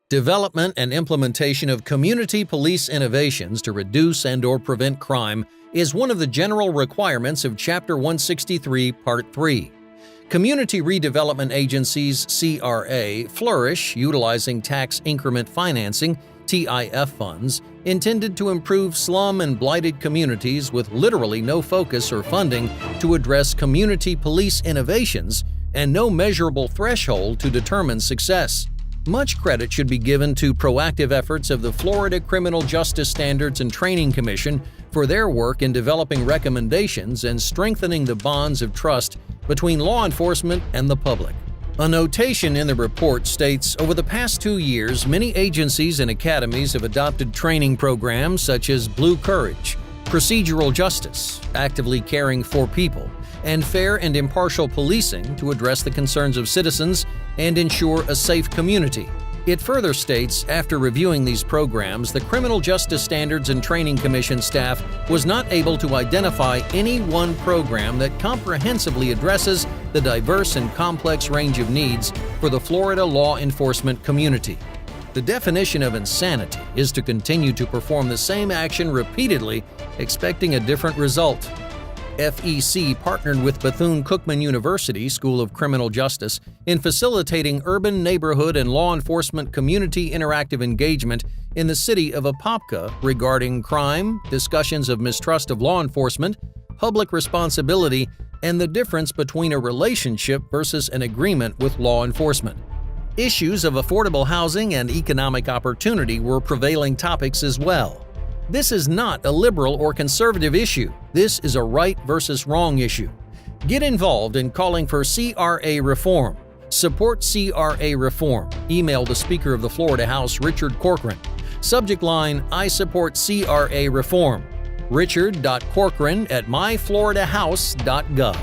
Development and implementation of community police innovations to reduce and/or prevent crime is one of the general requirements of Chapter 163, Part 3. Community redevelopment agencies (CRA) flourish utilizing tax increment financing (TIF) funds intended to improve slum and blighted communities with literally no focus or funding to address community police innovations and no measurable threshold to determine success. Much credit should be given to proactive efforts of the Florida Criminal Justice Standards and Training Commission for their work in developing recommendations and strengthening the bonds of trust between law enforcement and the public. A notation in the report states, over the past 2 years, many agencies and academies have adopted training programs such as Blue Courage, Procedural Justice, Actively Caring for People, and Fair and Impartial Policing to address the concerns of citizens and ensure a safe community. It further states, after reviewing these programs, the Criminal Justice Standards and Training Commission staff was not able to identify any one program that comprehensively addresses the diverse and complex range of needs for the Florida law enforcement community. The definition of insanity is to continue to perform the same action repeatedly, expecting a different result. FEC partnered with Bethune-Cookman University School of Criminal Justice in facilitating urban, neighborhood, and law enforcement community interactive engagement in the city of Apopka regarding crime, discussions of mistrust of law enforcement, public responsibility, and the difference between a relationship versus an agreement with law enforcement. Issues of affordable housing and economic opportunity were prevailing topics as well. This is not a liberal or conservative issue. This is a right versus wrong issue. Get involved in calling for CRA reform. Support CRA reform. Email the Speaker of the Florida House, Richard Corcoran. Subject line, I support CRA reform. Richard.Corcoran@myfloridahouse.gov.